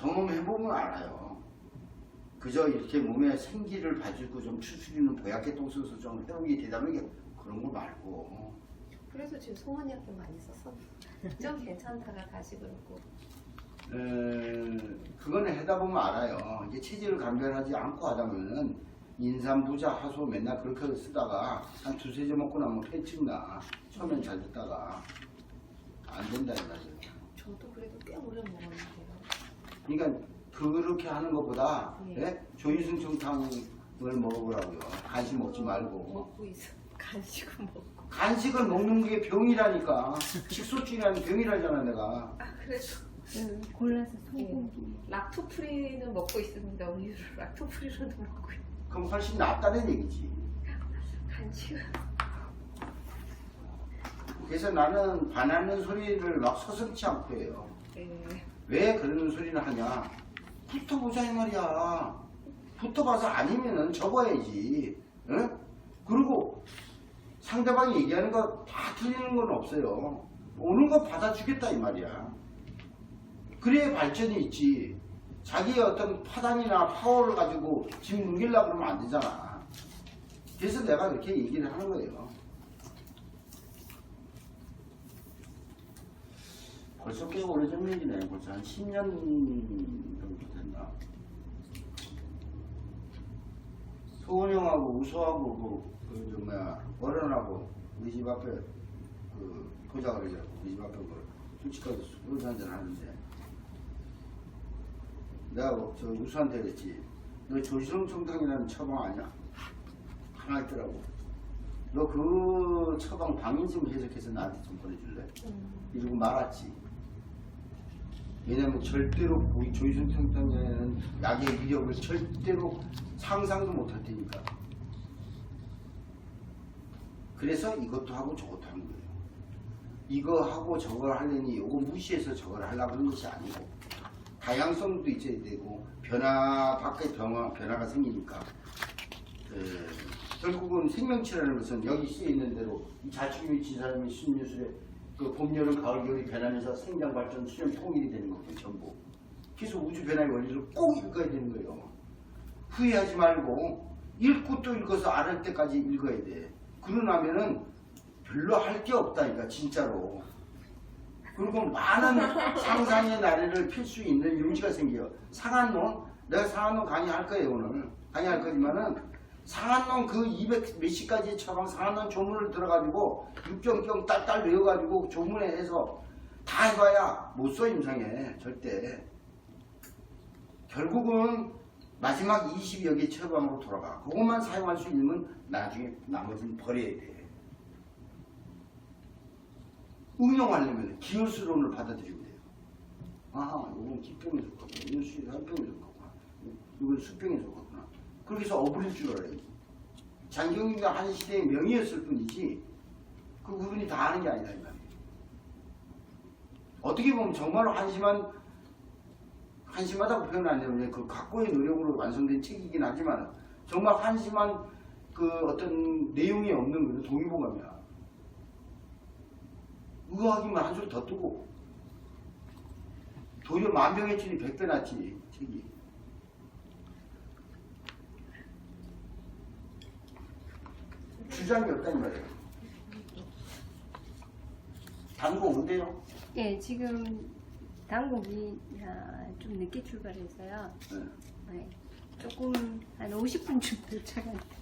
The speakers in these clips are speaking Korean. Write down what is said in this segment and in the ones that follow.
경험해보면 알아요. 그저 이렇게 몸에 생기를 봐주고 좀 추스리는 보약계 똥 써서 좀 회복이 되다는 게 그런 거 말고. 그래서 지금 송원이한테 많이 썼어. 좀 괜찮다가 다시 그러고. 그거는 하다 보면 알아요. 이제 체질을 감별하지 않고 하다 보면은 인삼, 부자, 하소 맨날 그렇게 쓰다가 한 두세 점 먹고 나면 폐증나. 처음엔 잘 듣다가 안 된다 이 말이에요. 저도 그래도 꽤 오래 먹었는데요. 그러니까 그렇게 하는 것보다 예. 조이승청탕을 먹어보라고요. 간식 먹지 말고. 먹고 있어. 간식은 먹고. 간식을 먹는 게 병이라니까. 식소증이라는 병이라잖아 내가. 아 그래서 골라서 소고기. 락토프리는 먹고 있습니다. 우유를 락토프리로도 먹고 있고. 그럼 훨씬 낫다는 얘기지. 간식은. 그래서 나는 반하는 소리를 막 서슴지 않고 해요. 예. 왜 그런 소리를 하냐. 붙어보자 이 말이야. 붙어봐서 아니면은 접어야지. 응? 그리고 상대방이 얘기하는 거 다 틀리는 건 없어요. 오는 거 받아주겠다 이 말이야. 그래야 발전이 있지. 자기의 어떤 파단이나 파워를 가지고 집 넘기려고 그러면 안 되잖아. 그래서 내가 이렇게 얘기를 하는 거예요. 벌써 꽤 오래전 얘기네. 벌써 한 10년 정도 됐나. 소은 형하고 우수하고 그 뭐야 어른하고 우리 집 앞에 그 보자 그러죠. 우리 집 앞에 그 술집가서 술 한잔 하는데 내가 저 우수한테 그랬지. 너 조시롱청탕이라는 처방 아니야? 하나 있더라고. 너 그 처방 방인 좀 해석해서 나한테 좀 보내줄래? 이러고 말았지. 왜냐면 절대로 우리 조이순청탕에는 약의 위력을 절대로 상상도 못할 테니까. 그래서 이것도 하고 저것도 하는 거예요. 이거 하고 저걸 하려니 이거 무시해서 저걸 하려고 하는 것이 아니고 다양성도 있어야 되고 변화 밖에 변화가 생기니까 결국은 생명체라는 것은 여기 쓰여 있는 대로 이 자축이 지사람이 순유술에 그 봄, 여름, 가을, 겨울이 변하면서 생장, 발전, 수렴, 통일이 되는 거고 전부. 그래서 우주 변화의 원리를 꼭 읽어야 되는 거예요. 후회하지 말고 읽고 또 읽어서 알을 때까지 읽어야 돼. 그러고 나면은 별로 할 게 없다니까 진짜로. 그리고 많은 상상의 나래를 필 수 있는 용기가 생겨요. 상한론, 내가 상한론 강의할 거예요 오늘. 강의할 거지만은 상한론 그 200 몇시까지 처방 상한론 조문을 들어가지고 육경경 딸딸 외워가지고 조문에 해서 다 해봐야 못 써 임상에 절대. 결국은 마지막 20여 개 처방으로 돌아가. 그것만 사용할 수 있는 나중에 나머지는 버려야 돼. 응용하려면 기혈수론을 받아들이면 돼요. 아하, 이건 기병에 속하구나. 이건 수혈병에 속하구나. 이건 수병에 속하구나. 그렇게 해서 어부릴 줄 알아야지. 장경이가 한 시대의 명의였을 뿐이지 그분이 다 아는 게 아니다 이 말이에요. 어떻게 보면 정말로 한심하다고 표현 안 되면 그 각고의 노력으로 완성된 책이긴 하지만 정말 한심한 그 어떤 내용이 없는 거는 동의보감이야. 의학이면 한술 더 뜨고 도리어 만병의 천이 100배 낫지 책이. 주장이 없다는 말이에요. 단고 온대요? 예, 지금 당국이 좀 늦게 출발해서요. 네, 조금 한 50분쯤 도착할 때.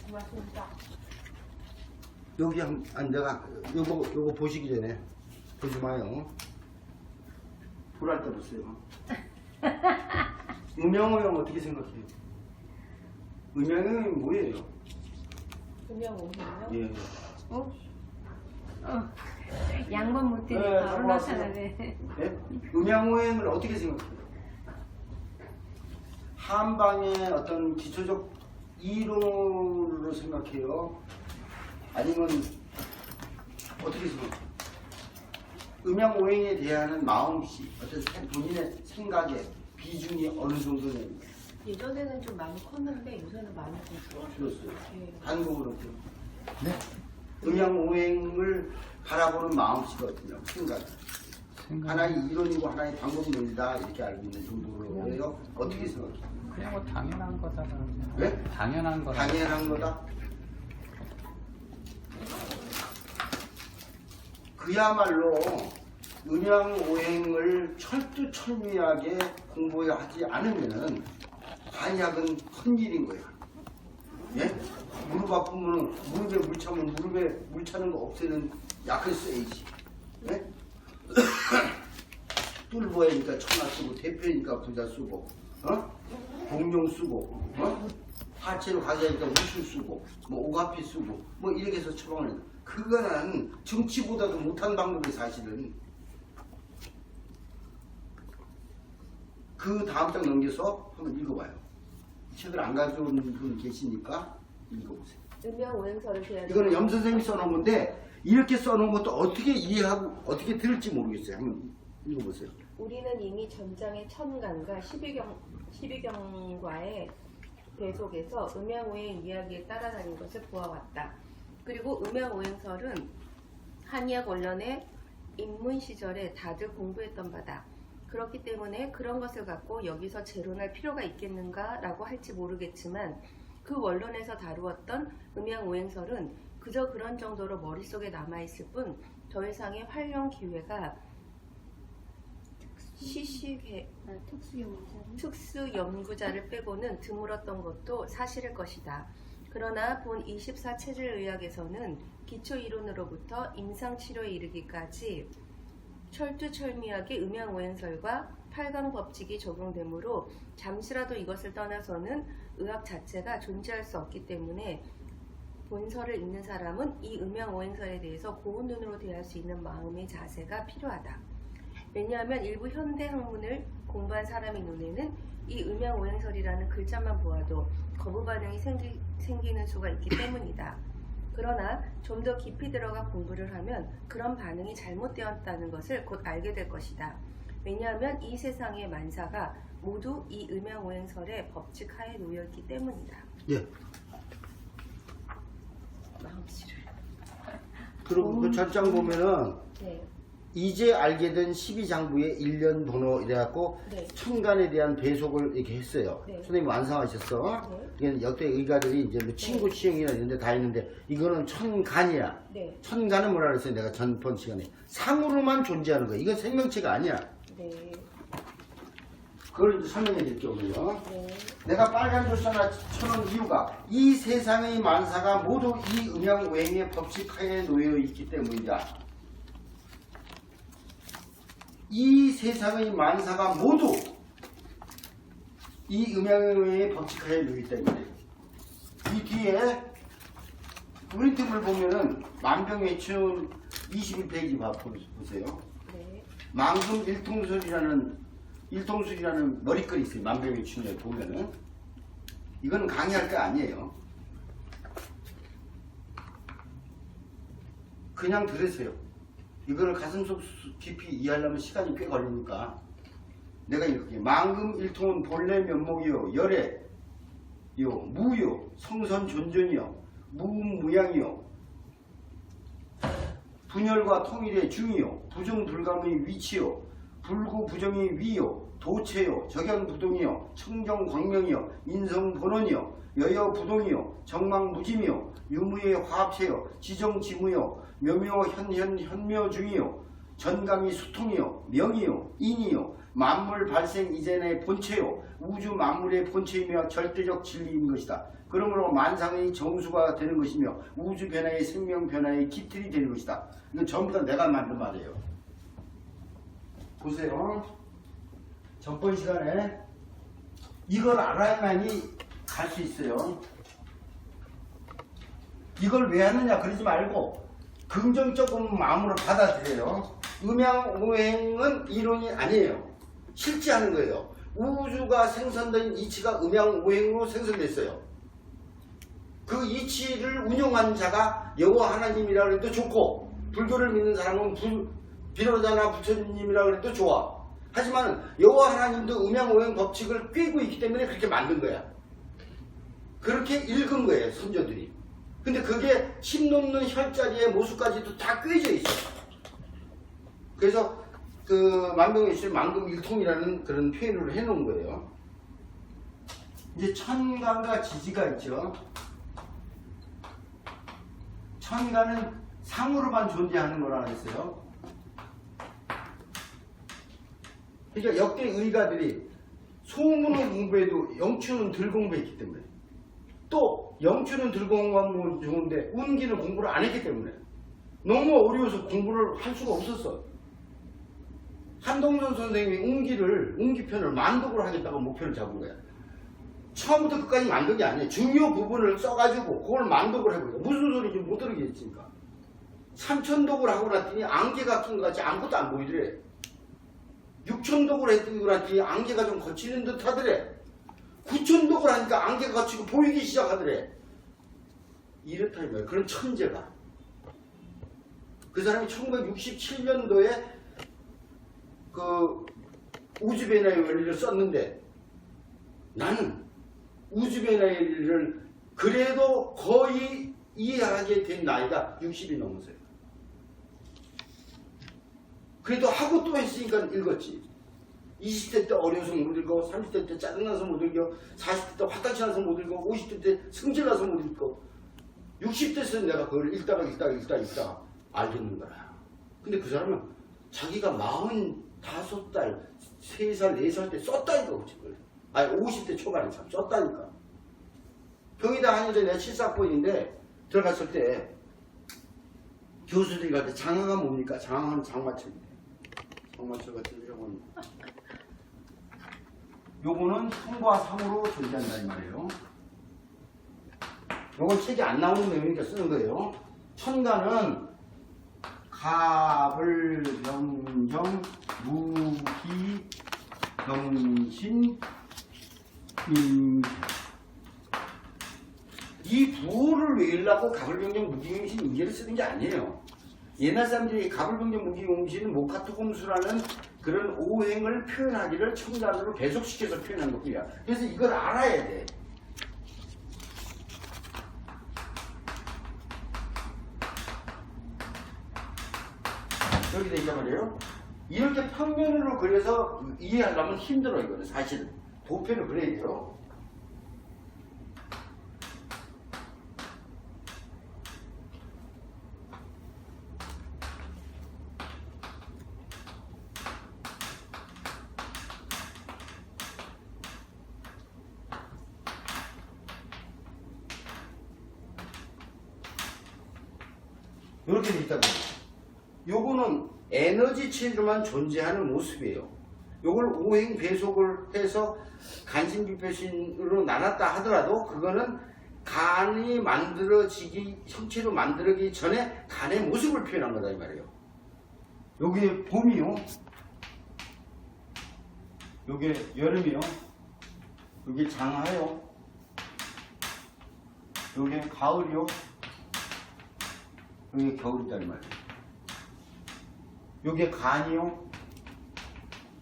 고맙습니다. 여기 내가 요거 보시기 전에 보지 마요. 불할 때 보세요. 음영오영 어떻게 생각해요? 음영오영이 뭐예요? 음영오행이요? 예. 어? 양반 못 되니까 네, 바로 나타나네. 네? 음양오행을 어떻게 생각해요? 한방의 어떤 기초적 이론으로 생각해요? 아니면 어떻게 생각해요? 음양오행에 대한 마음씨, 어떤 본인의 생각의 비중이 어느 정도는 예전에는 좀 많이 컸는데 요새는 많이 좀 줄었어요. 예. 한국으로 네? 음양오행을 바라보는 마음씨가 어떠냐고 생각. 하나의 이론이고 하나의 방법론이다 이렇게 알고 있는 정도로요. 어떻게 생각해요? 그냥 뭐 당연한 거다. 네? 당연한 거다. 당연한 거다. 그야말로 음양오행을 철두철미하게 공부하지 않으면은 한약은 헛일인 거야. 예? 무릎 아프면 무릎에 물 차면 무릎에 물 차는 거 없애는 약을 써야지. 예? 뚫보이니까 천하 쓰고 대표니까 부자 쓰고 공룡 쓰고 하체로 가자니까 우수 쓰고 뭐 오가피 쓰고 뭐 이렇게 해서 처방을 그거는 정치보다도 못한 방법이 사실은. 그 다음 장 넘겨서 한번 읽어봐요. 책을 안 가져온 분 계시니까 읽어보세요. 음양오행설을 대한 이거는 염 선생님이 써놓은 건데 이렇게 써놓은 것도 어떻게 이해하고 어떻게 들을지 모르겠어요. 한번 읽어보세요. 우리는 이미 전장의 천간과 12경과의 배속에서 음양오행 이야기에 따라다닌 것을 보아왔다. 그리고 음양오행설은 한의학 원론의 입문 시절에 다들 공부했던 바다. 그렇기 때문에 그런 것을 갖고 여기서 재론할 필요가 있겠는가 라고 할지 모르겠지만 그 원론에서 다루었던 음양오행설은 그저 그런 정도로 머릿속에 남아있을 뿐 더 이상의 활용 기회가 특수 연구자를 빼고는 드물었던 것도 사실일 것이다. 그러나 본 24체질의학에서는 기초이론으로부터 임상치료에 이르기까지 철두철미하게 음양오행설과 8강 법칙이 적용되므로 잠시라도 이것을 떠나서는 의학 자체가 존재할 수 없기 때문에 본설을 읽는 사람은 이 음양오행설에 대해서 고운 눈으로 대할 수 있는 마음의 자세가 필요하다. 왜냐하면 일부 현대 학문을 공부한 사람의 눈에는 이 음양오행설이라는 글자만 보아도 거부 반응이 생기는 수가 있기 때문이다. 그러나 좀 더 깊이 들어가 공부를 하면 그런 반응이 잘못되었다는 것을 곧 알게 될 것이다. 왜냐하면 이 세상의 만사가 모두 이 음양오행설의 법칙하에 놓여있기 때문이다. 예. 마음씨를. 그리고 그 전장 보면은 네. 이제 알게 된 12장부의 1년 번호 이래갖고 네. 천간에 대한 배속을 이렇게 했어요. 네. 선생님 완성하셨어. 네. 이게 역대 의가들이 이제 뭐 친구 치형이나 이런 데 다 있는데 이거는 천간이야. 네. 천간은 뭐라 그랬어요? 내가 전번 시간에. 상으로만 존재하는 거야. 이건 생명체가 아니야. 네. 그걸 이제 설명해 드릴게요, 오늘요. 네. 내가 빨간 조사나 쳐놓은 이유가 이 세상의 만사가 모두 이 음양오행의 법칙하에 놓여 있기 때문이다. 이 세상의 만사가 모두 이 음양오행의 법칙하에 놓여 있다. 이 뒤에 프린트를 보면은 만병외춘 21페이지 보세요. 네. 망금 일통술이라는 머리글이 있어요. 만병외춘에 보면은 이거는 강의할 게 아니에요. 그냥 들으세요. 이거를 가슴속 깊이 이해하려면 시간이 꽤 걸리니까 내가 이렇게 망금 일통은 본래 면목이요 열애요 무요 성선존존이요 무무양이요 분열과 통일의 중이요 부정불감의 위치요 불구부정의 위요 도체요 적연부동이요 청정광명이요 인성본원이요 여여부동이요 정망무짐이요 유무의 화합체요 지정지무요 묘묘현묘중이요 전감이 수통이요 명이요 인이요 만물 발생 이전의 본체요 우주 만물의 본체이며 절대적 진리인 것이다. 그러므로 만상의 정수가 되는 것이며 우주 변화의 생명 변화의 기틀이 되는 것이다. 이건 전부 다 내가 만든 말이에요. 보세요. 전번 시간에 이걸 알아야만이 갈 수 있어요. 이걸 왜 하느냐 그러지 말고 긍정적인 마음으로 받아들여요. 음양오행은 이론이 아니에요. 실제하는 거예요. 우주가 생성된 이치가 음양오행으로 생성됐어요. 그 이치를 운용한 자가 여호와 하나님이라 그래도 좋고 불교를 믿는 사람은 비로자나 부처님이라 그래도 좋아. 하지만 여호와 하나님도 음양오행 법칙을 꿰고 있기 때문에 그렇게 만든 거야. 그렇게 읽은 거예요, 선조들이. 근데 그게 심 놓는 혈자리의 모습까지도 다 꿰져 있어요. 그래서 그 만병일실 만금일통이라는 그런 표현을 해놓은 거예요. 이제 천간과 지지가 있죠. 천간은 상으로만 존재하는 거라 그랬어요. 그러니까 역대 의가들이 소문을 공부해도 영추는 덜 공부했기 때문에, 또 영추는 덜 공부하면 좋은데 운기는 공부를 안 했기 때문에 너무 어려워서 공부를 할 수가 없었어. 한동선 선생님이 운기편을 만독으로 하겠다고 목표를 잡은 거야. 처음부터 끝까지 만독이 아니에요. 중요 부분을 써가지고 그걸 만독을 해보자. 무슨 소리인지 못 들으겠으니까. 삼천독을 하고 났더니 안개가 낀 것 같이 아무것도 안 보이더래. 육천독을 했더니 안개가 좀 거치는 듯 하더래. 구천독을 하니까 안개가 거치고 보이기 시작하더래. 이렇다 이 말이야. 그런 천재가. 그 사람이 1967년도에 그 우주변화의 원리를 썼는데, 나는 우주변화의 원리를 그래도 거의 이해하게 된 나이가 60이 넘었어요. 그래도 하고 또 했으니까 읽었지. 20대 때 어려워서 못 읽고, 30대 때 짜증나서 못 읽고, 40대 때 화딱지 나서 못 읽고, 50대 때 승질나서 못 읽고, 60대에서 내가 그걸 읽다가 알겠는 거야. 근데 그 사람은 자기가 45살, 3살, 4살 때 썼다니까. 아니 50대 초반에 참 썼다니까. 경희대 한의대 내가 7사학번인데 들어갔을 때 교수들이 갈 때 장화가 뭡니까? 장화는 장마철인데. 장마철 같은 이런 요거는 형과 상으로 존재한다 이 말이에요. 요건 책이 안 나오는 내용이니까 쓰는 거예요. 천간은 갑을, 병정, 무기, 병신, 이 부호를 외우려고 갑을, 병정, 무기, 병신, 인계를 쓰는 게 아니에요. 옛날 사람들이 갑을, 병정, 무기, 병신은 모카토금수라는 그런 오행을 표현하기를 천간으로 배속시켜서 표현한 것뿐이야. 그래서 이걸 알아야 돼. 이렇게 되단 말이에요. 이렇게 평면으로 그려서 이해하려면 힘들어. 이거는 사실은 도표를 그려야 돼요. 이렇게 돼 있단 말이에요. 요거는 에너지 체제로만 존재하는 모습이에요. 요걸 오행 배속을 해서 간신비표신으로 나눴다 하더라도 그거는 간이 만들어지기, 형체로 만들어지기 전에 간의 모습을 표현한 거다 이 말이에요. 요게 봄이요. 요게 여름이요. 요게 장하요. 요게 가을이요. 요게 겨울이다 이 말이에요. 요게 간이요.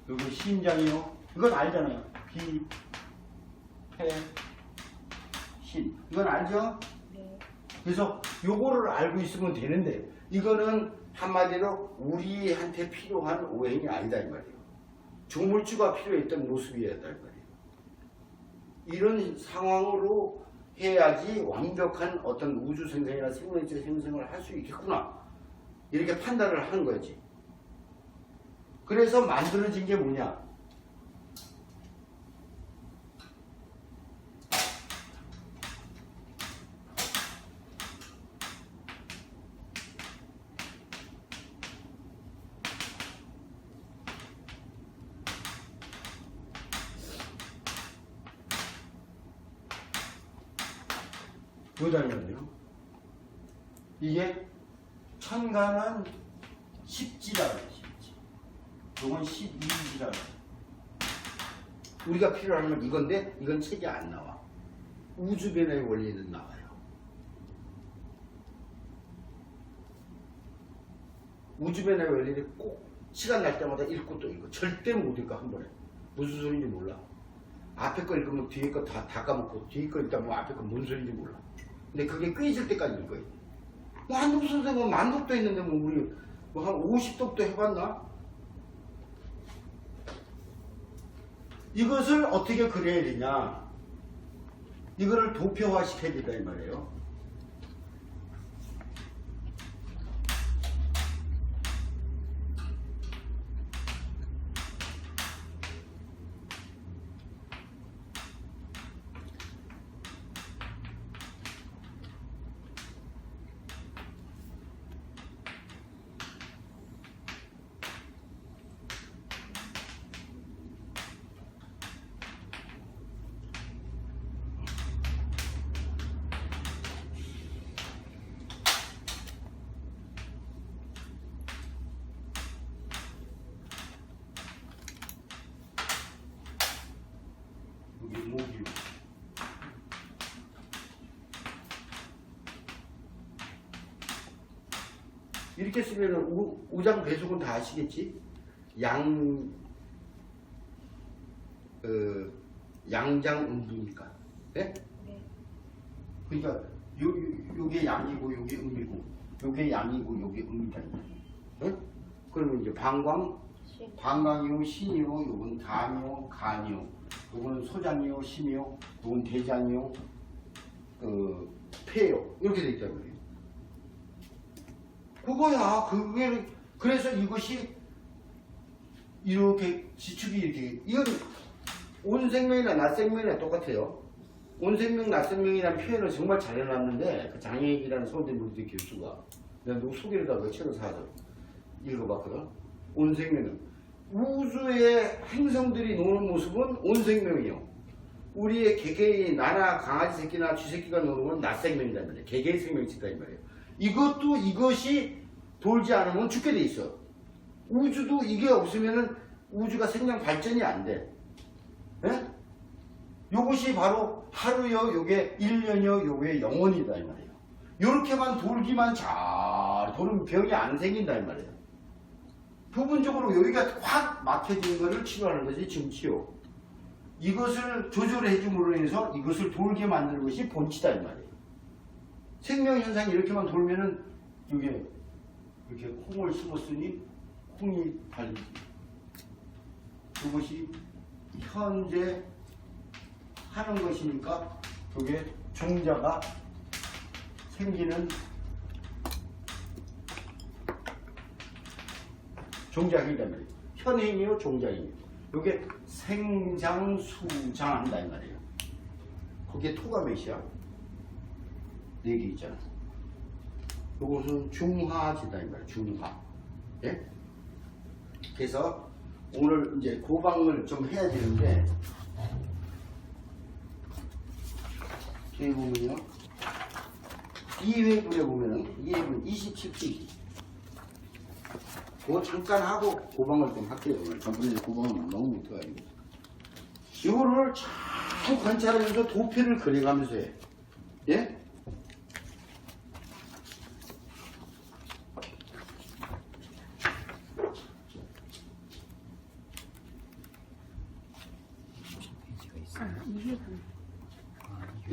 요게 신장이요. 이건 알잖아요. 비, 해, 신. 이건 알죠? 네. 그래서 요거를 알고 있으면 되는데, 이거는 한마디로 우리한테 필요한 오행이 아니다 이 말이에요. 조물주가 필요했던 모습이었다 이 말이에요. 이런 상황으로 해야지 완벽한 어떤 우주 생성이나 생명체 생성을 할 수 있겠구나. 이렇게 판단을 하는 거지. 그래서 만들어진 게 뭐냐? 뭐냐면요. 이게 천간은 십지라고 해요. 이건 12지라고. 우리가 필요한 건 이건데 이건 책이 안 나와. 우주변화의 원리는 나와요. 우주변화의 원리를 꼭 시간 날 때마다 읽고 또 읽고 절대 못 읽어 한 번에. 무슨 소리인지 몰라. 앞에 거 읽으면 뒤에 거 다 까먹고 뒤에 거 읽다 보면 앞에 거 뭔 소리인지 몰라. 근데 그게 꿰질 때까지 읽어야 돼. 뭐 한독 선생은 만독도 했는데 뭐 우리 뭐 한 50독도 해봤나? 이것을 어떻게 그려야 되냐? 이거를 도표화 시켜야 된다 이 말이에요. 여기 목이 이렇게 쓰면은 우장 배속은 다 아시겠지? 양장음부니까. 네? 네. 그러니까 요게 양이고 요게 음이고 요게 양이고 요게 음이다. 네? 그러면 이제 방광이요 신이요 요건 담이요 간이요 요건 소장이요 심이요 요건 대장이요 폐요 이렇게 돼 있단 말이에요. 그거야. 그게 그래서 이것이 이렇게 지축이 이렇게 이건 온생명이나 낮생명이나 똑같아요. 온생명, 낮생명이라는 표현을 정말 잘 해놨는데 그 장애익이라는 서울대물리대 교수가 내가 누구 소개를 하고 책을 사서 읽어봤거든. 온생명은 우주의 행성들이 노는 모습은 온생명이요. 우리의 개개인 나나 강아지 새끼나 쥐 새끼가 노는 건 낮생명이다 말이에요. 개개인 생명이 있다 이 말이에요. 이것이 돌지 않으면 죽게 돼 있어. 우주도 이게 없으면은 우주가 생명 발전이 안 돼. 예? 요것이 바로 하루요, 요게 1년이요, 요게 영원이다 이 말이에요. 요렇게만 돌기만 잘 돌으면 병이 안 생긴다 이 말이에요. 부분적으로 여기가 확 막혀진 거를 치료하는 것이 증치요. 이것을 조절해 줌으로 인해서 이것을 돌게 만드는 것이 본치다 이 말이에요. 생명 현상이 이렇게만 돌면은 이게 이렇게 콩을 심었으니 콩이 달리지. 그것이 현재 하는 것이니까 그게 종자가 생기는 종자행이란 말이에요. 현행이요, 종자행이요. 이게 생장수장한다 이 말이에요. 거기에 토가 몇이야? 4개 있잖아. 이것은 중화지다 이 말이에요. 중화. 예? 그래서 오늘 이제 고방을 좀 해야 되는데 여기 보면요. 2회분에 보면은 2회분 27페이지. 그거 잠깐 하고 고방을 좀 할게요. 오늘 전번에 고방을 너무 못해가지고. 이거를 잘 관찰하면서 도표를 그려가면서 해. 예?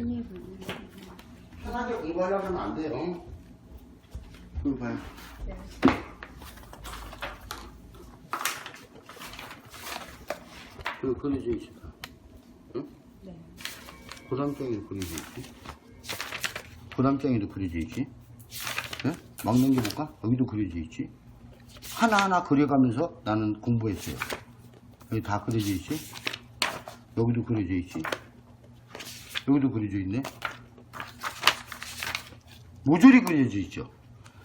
이해분. 편하게 공부하려고 하면 안 돼요. 이거 봐요. 네. 이거 그려져 있어. 응? 네. 고담장에도 그려져 있지. 고담장에도 그려져 있지. 네? 막 넘겨볼까? 여기도 그려져 있지. 하나하나 그려가면서 나는 공부했어요. 여기 다 그려져 있지. 여기도 그려져 있지. 여기도 그려져 있네. 모조리 그려져 있죠.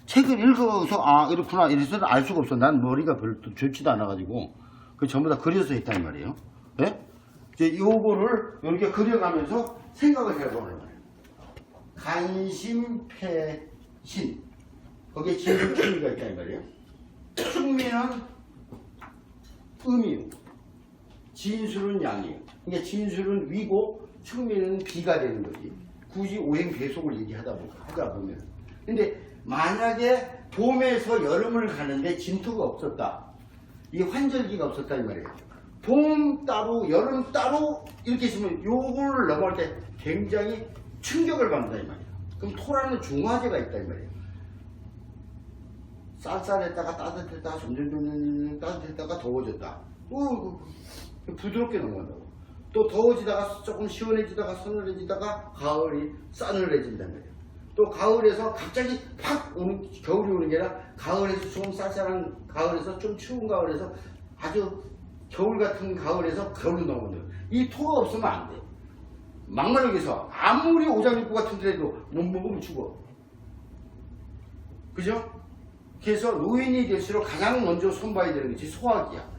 책을 읽어서 아 이렇구나 이래서는 알 수가 없어. 난 머리가 별로 좋지도 않아가지고 그 전부 다 그려서 했단 말이에요. 예? 이제 요거를 이렇게 그려가면서 생각을 해보는 거예요. 간심패신 거기에 진술충미가 있단 말이에요. 충미는 음이요. 진술은 양이에요. 그러니까 진술은 위고 충미는 비가 되는 거지. 굳이 오행 배속을 얘기하다 보면. 근데 만약에 봄에서 여름을 가는데 진토가 없었다. 이 환절기가 없었다 이 말이에요. 봄 따로 여름 따로 이렇게 있으면 요거를 넘어갈 때 굉장히 충격을 받는다 이 말이에요. 그럼 토라는 중화제가 있다 이 말이에요. 쌀쌀했다가 따뜻했다가 점점 따뜻했다가 더워졌다. 부드럽게 넘어간다고. 또 더워지다가 조금 시원해지다가 서늘해지다가 가을이 싸늘해진단 말이에요. 또 가을에서 갑자기 팍 오는, 겨울이 오는 게 아니라 가을에서 좀 쌀쌀한 가을에서 좀 추운 가을에서 아주 겨울 같은 가을에서 겨울로 넘어오는 이 토가 없으면 안 돼. 막말로 해서 아무리 오장육부 같은 데도 못 먹으면 죽어. 그죠? 그래서 노인이 될수록 가장 먼저 손봐야 되는 것이 소화기야.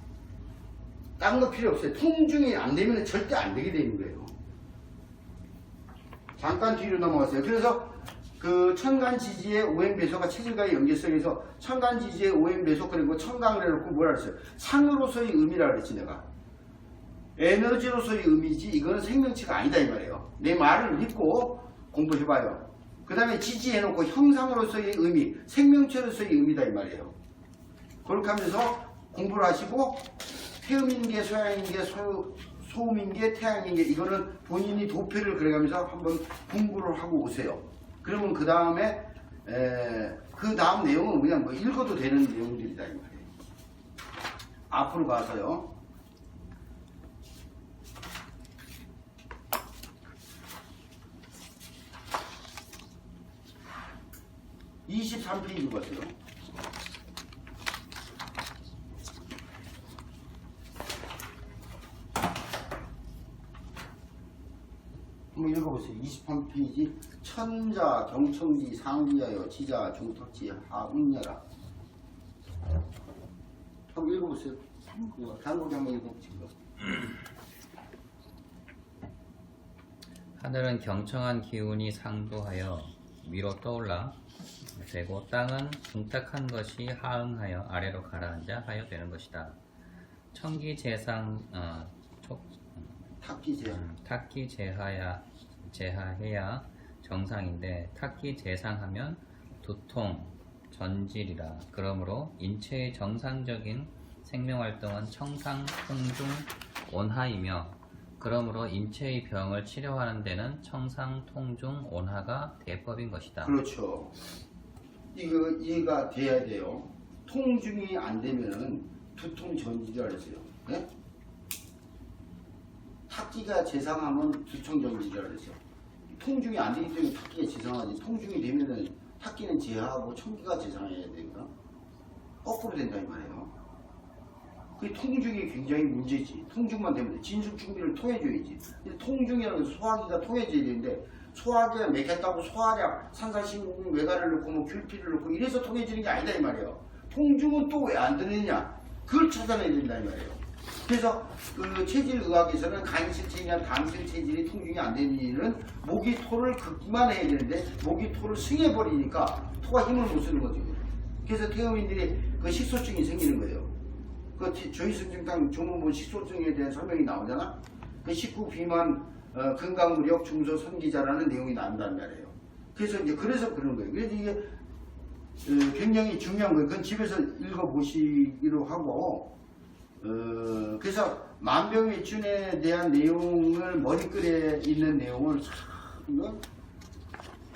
다른 거 필요 없어요. 통증이 안 되면 절대 안 되게 되는 거예요. 잠깐 뒤로 넘어갔어요. 그래서 그 천간지지의 오행배소가 체질과의 연계성에서 천간지지의 오행배소 그리고 천간을 해놓고 뭐라 그랬어요? 상으로서의 의미라 그랬지 내가. 에너지로서의 의미지 이거는 생명체가 아니다 이 말이에요. 내 말을 믿고 공부해봐요. 그 다음에 지지해놓고 형상으로서의 의미, 생명체로서의 의미다 이 말이에요. 그렇게 하면서 공부를 하시고 태음인계, 소양인계, 소음인계, 태양인계 이거는 본인이 도표를 그려가면서 한번 공부를 하고 오세요. 그러면 그 다음에 그 다음 내용은 그냥 뭐 읽어도 되는 내용들이다 이 말이에요. 앞으로 가서요. 23페이지 보세요. 한번 읽어보세요. 23페이지 천자 경청지 상지하여 지자 중탁지 하응녀라. 한번 읽어보세요. 단국이 한번 읽어보세요. 하늘은 경청한 기운이 상도하여 위로 떠올라 되고 땅은 중탁한 것이 하응하여 아래로 가라앉아 하여 되는 것이다. 천기재상 탁기재하해야 정상인데 탁기재상하면 두통, 전질이라. 그러므로 인체의 정상적인 생명활동은 청상, 통중, 온하이며 그러므로 인체의 병을 치료하는 데는 청상, 통중, 온하가 대법인 것이다. 그렇죠. 이거 이해가 돼야 돼요. 통중이 안 되면은 두통 전지라 그랬어요. 네? 탁기가 재상하면 두통 전지라 그랬어요. 통중이 안 되기 때문에 탁기가 재상하지. 통중이 되면은 탁기는 재하고 천기가 재상해야 되거든. 거꾸로 된다 이 말이에요. 그 통중이 굉장히 문제지. 통중만 되면 진술 준비를 통해줘야지. 통중이라는 건 소화기가 통해져야 되는데 소화기가 맥혔다고 소화량, 산사신공 외가를 넣고 뭐 귤피를 넣고 이래서 통해지는 게 아니다 이 말이에요. 통중은 또 왜 안 되느냐? 그걸 찾아내야 된다 이 말이에요. 그래서 그 체질의학에서는 간실체질이나 담실체질이 통중이 안 되는 이유는 목이 토를 긋기만 해야 되는데 목이 토를 승해버리니까 토가 힘을 못 쓰는 거죠. 그래서 태음인들이 그 식소증이 생기는 거예요. 그 조이승증탕 조문본 식소증에 대한 설명이 나오잖아. 그 식후 비만 건강무력 중소 선기자라는 내용이 나온단 말이에요. 그래서 이제 그래서 그런 거예요. 그래서 이게 굉장히 중요한 거예요. 그건 집에서 읽어보시기로 하고 그래서 만병일춘에 대한 내용을 머리글에 있는 내용을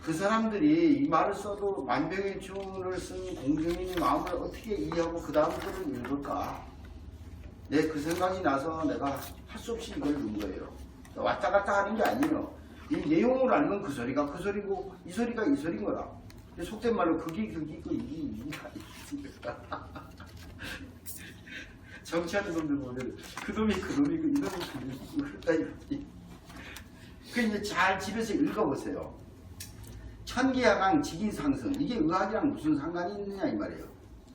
그 사람들이 이 말을 써도 만병일춘을 쓴 공증인의 마음을 어떻게 이해하고 그 다음 글을 읽을까? 내 그 생각이 나서 내가 할 수 없이 이걸 읽은 거예요. 왔다 갔다 하는 게 아니에요. 이 내용을 알면 그 소리가 그 소리고 이 소리가 이 소리인 거다. 속된 말로 그게 그기고 이게 아니겠습니까? 정치하는 놈들 보면 그 놈이 그 놈이고 이 놈이 그 놈이고 그렇다 이거지. 그 이제 잘 집에서 읽어보세요. 천기하강 직인상승 이게 의학이랑 무슨 상관이 있느냐 이 말이에요.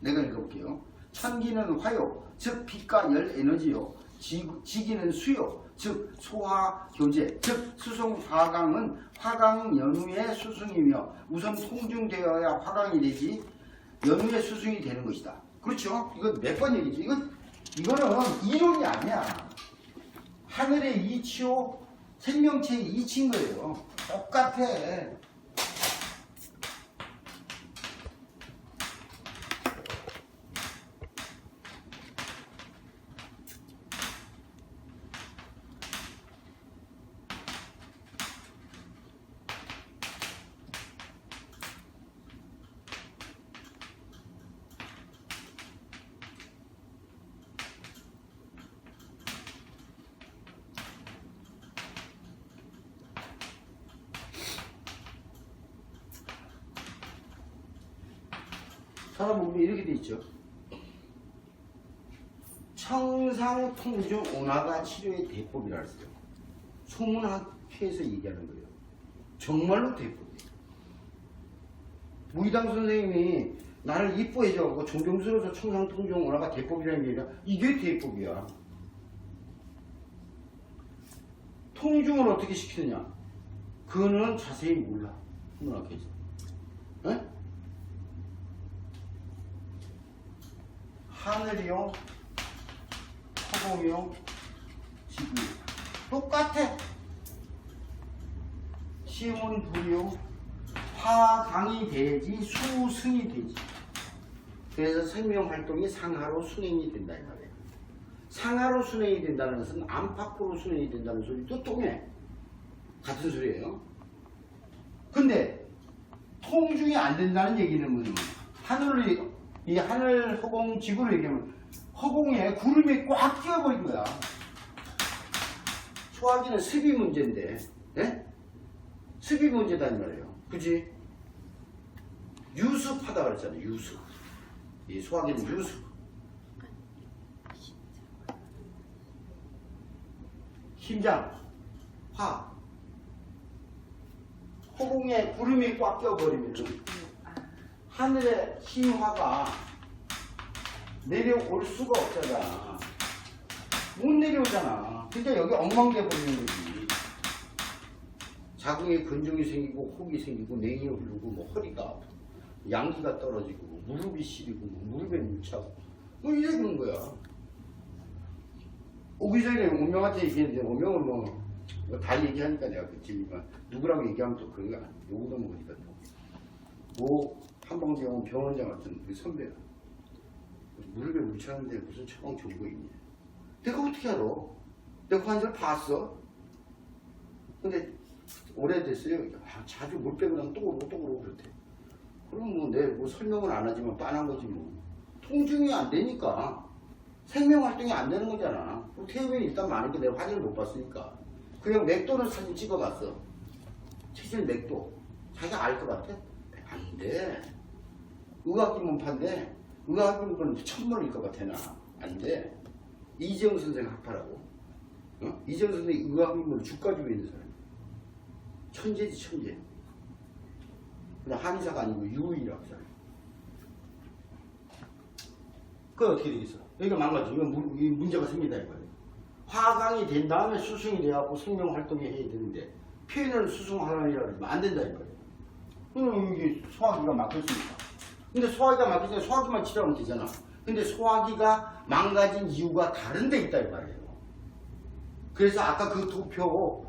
내가 읽어볼게요. 천기는 화요 즉 빛과 열 에너지요. 직인은 수요 즉 소화 교제 즉 수송 화강은 화강 연후의 수승이며 우선 통중되어야 화강이 되지 연후의 수승이 되는 것이다. 그렇죠? 이건 몇 번 얘기죠. 이거는 이론이 아니야. 하늘의 이치요 생명체의 이치인 거예요. 똑같아. 사람 몸이 이렇게 돼 있죠. 청상 통중 온화가 치료의 대법이라 했어요. 소문학회에서 얘기하는 거예요. 정말로 대법이에요. 무이당 선생님이 나를 이뻐해줘갖고 존경스러워서 청상 통중 온화가 대법이라는 게 아니라 이게 대법이야. 통중을 어떻게 시키느냐? 그거는 자세히 몰라. 소문학회에서. 에? 하늘이요, 허공이요, 지구 똑같아. 시온 불이요, 화강이 되지 수승이 되지. 그래서 생명활동이 상하로 순행이 된다 이 말이에요. 상하로 순행이 된다는 것은 안팎으로 순행이 된다는 소리도 통해. 같은 소리예요. 근데 통중이 안 된다는 얘기는 뭐냐면 이 하늘, 허공, 지구를 얘기하면 허공에 구름이 꽉 끼어버린 거야. 소화기는 습이 문제인데, 예? 습이 문제다 이 말이에요. 그지? 유습하다 그랬잖아요. 유습. 이 소화기는 유습. 심장, 화. 허공에 구름이 꽉 껴버리면 하늘의 힘화가 내려올 수가 없잖아. 못 내려오잖아. 그러니까 여기 엉망돼 버리는 거지. 자궁에 근종이 생기고 혹이 생기고 냉이 흐르고 뭐 허리가 아프고 양기가 떨어지고 무릎이 시리고 뭐 무릎에 물차고 뭐 이러는 거야. 오기 전에 오명한테 얘기했는데 오명은 뭐 다 얘기하니까 내가 그치니까 누구라고 얘기하면 또 그런 거야. 요거도 먹으니까 또 한방병원 병원장 같은 우리 선배가 무릎에 물차는데 무슨 처방 좋은 거 있냐. 내가 어떻게 알아? 내가 그 환자를 봤어. 근데 오래됐어요. 자주 물 빼고 나면 또 그러고 그렇대. 그럼 뭐 내 뭐 설명을 안 하지만 빤한 거지 뭐. 통증이 안 되니까 생명 활동이 안 되는 거잖아. 태우면 일단 많으니까 내가 화질을 못 봤으니까. 그냥 맥도를 사진 찍어봤어. 체질 맥도. 자기가 알 것 같아? 안 돼. 의학기 문파인데 의학기 문파는 천문일 것 같아 나. 안 돼. 이재용 선생 학파라고. 어? 이재용 선생이 의학기 문을 주가지고 있는 사람. 천재지 천재. 그냥 한의사가 아니고 유의라고 사람. 그건 어떻게 되겠어? 여기가 망가지면 이 문제가 생긴다 이거예요. 화강이 된 다음에 수승이 돼갖고 생명활동이 해야 되는데 표현을 수승화강이라고 하면 안 된다 이거예요. 그럼 이게 소화기가 막혔으니까. 근데 소화기가 막혔으니까 소화기만 치료하면 되잖아. 근데 소화기가 망가진 이유가 다른 데 있다 이 말이에요. 그래서 아까 그 도표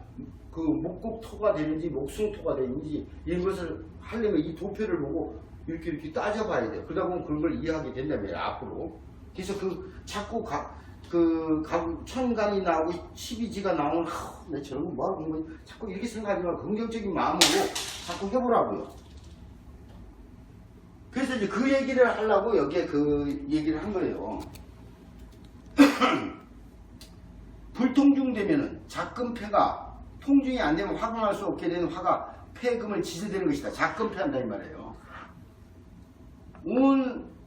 그 목국토가 되는지 목승토가 되는지 이런 것을 하려면 이 도표를 보고 이렇게 따져봐야 돼요. 그러다 보면 그런 걸 이해하게 된다면 앞으로. 그래서 자꾸 천간이 나오고 12지가 나오면 내 저런 거 뭐하고 그런 거 자꾸 이렇게 생각하지 말고 긍정적인 마음으로 자꾸 해보라고요. 그래서 이제 그 얘기를 하려고 여기에 그 얘기를 한 거예요. 불통중되면은 작금폐가 통중이 안 되면 화금할 수 없게 되는 화가 폐금을 지지되는 것이다. 작금폐한다 이 말이에요.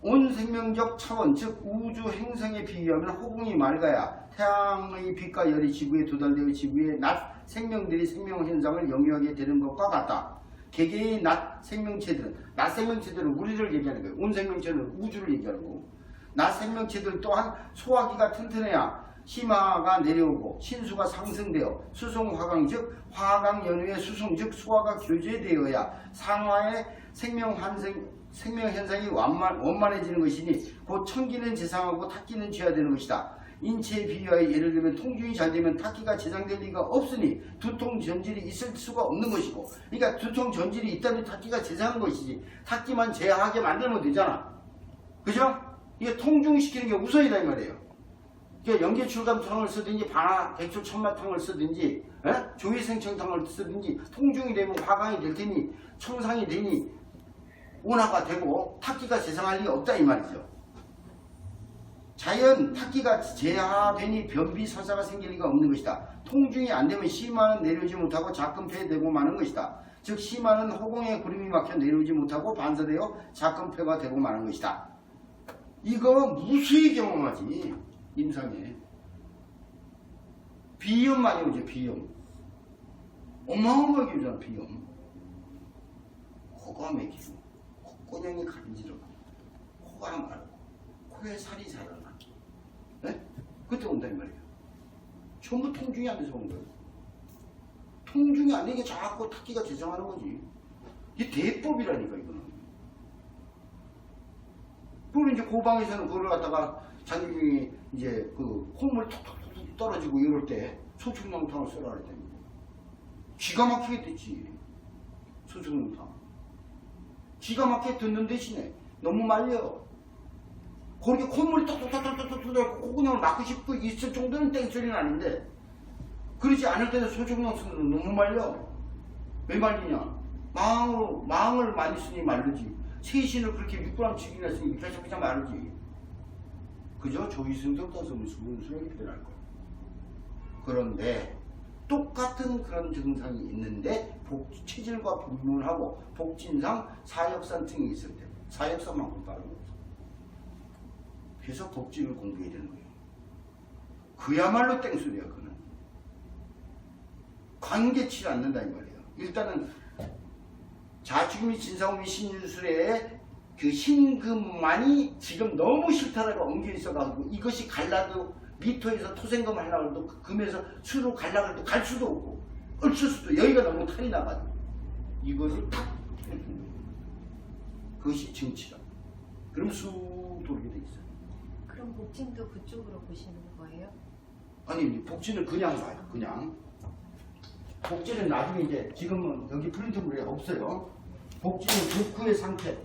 온 생명적 차원, 즉 우주 행성에 비유하면 허공이 맑아야 태양의 빛과 열이 지구에 도달되어 지구의 낮 생명들이 생명 현상을 영유하게 되는 것과 같다. 개개의 낮 생명체들은 우리를 얘기하는 거예요. 온 생명체는 우주를 얘기하는 거고, 낮 생명체들은 또한 소화기가 튼튼해야 심화가 내려오고 신수가 상승되어 수송화강 즉 화강 연후의 수송 즉 소화가 교제되어야 상화의 생명 현상이 원만해지는 것이니 곧 청기는 재상하고 탁기는 죄화되는 것이다. 인체에 비유하여 예를 들면 통중이 잘 되면 탁기가 재상될 리가 없으니 두통 전질이 있을 수가 없는 것이고, 그러니까 두통 전질이 있다면 탁기가 재상한 것이지 탁기만 재하게 만들면 되잖아. 그죠? 이게 통중시키는 게 우선이다 이 말이에요. 그러니까 연계출감탕을 쓰든지 반화 백초 천마탕을 쓰든지 조위생청탕을 쓰든지 통중이 되면 화강이 될 테니 청상이 되니 온화가 되고 탁기가 재상할 리가 없다 이 말이죠. 자연 탁기가 재하되니 변비설사가 생길 리가 없는 것이다. 통중이 안 되면 심화는 내려오지 못하고 작금폐되고 마는 것이다. 즉 심화는 허공에 구름이 막혀 내려오지 못하고 반사되어 작금패가 되고 마는 것이다. 이거 무수히 경험하지. 임상에 비염 많이 오죠. 비염 어마어마하게 오잖아. 비염 코가 막히고 콧구녕이 간지럽고 코가 마르고 코에 살이 자라나. 네? 그때 온다 이 말이에요. 전부 통증이 안 돼서 온 거예요. 통증이 안 되게 자꾸 탁기가 재생하는 거지. 이게 대법이라니까 이거는. 그리고 이제 고방에서는 그걸 갖다가 장기중이 이제 그 콧물 톡톡톡 떨어지고 이럴 때 소축농탕을 쓰라 그랬더니 기가 막히게 됐지. 소축농탕 기가 막히게 듣는 대신에 너무 말려. 거기에 콧물이 톡톡톡톡톡 들어가고 콧구멍을 막고 싶고 있을 정도는 땡소리는 아닌데 그러지 않을 때는 소축농 쓰면 너무 말려. 왜 말리냐? 망을 많이 쓰니 말르지. 세신을 그렇게 육구랑치기나 쓰니 그냥 마르지. 그죠? 조이승도 떠서 무술하게 표현할 거야. 그런데 똑같은 그런 증상이 있는데 체질과 분문하고 복진상 사역산증이 있을 때 사역산만큼 빠른 거죠. 그래서 복진을 공부해야 되는 거예요. 그야말로 땡소리야. 그는 관계치 않는다 이 말이에요. 일단은 자축미 진사오미 신유술의 그 흰금만이 지금 너무 싫다라고 엉겨 있어가지고 이것이 갈라도 미터에서 토생금 하려고 해도 금에서 수로 갈라고 해도 갈 수도 없고 얼쓸 수도 여기가 너무 탈이 나가지고 이것을 탁 그것이 증치다. 그럼 쑥 돌게 돼 있어요. 그럼 복진도 그쪽으로 보시는 거예요? 아니 복진을 그냥 봐요. 그냥 복진은 나중에 이제 지금은 여기 프린트물에 없어요. 복진은 복후의 상태.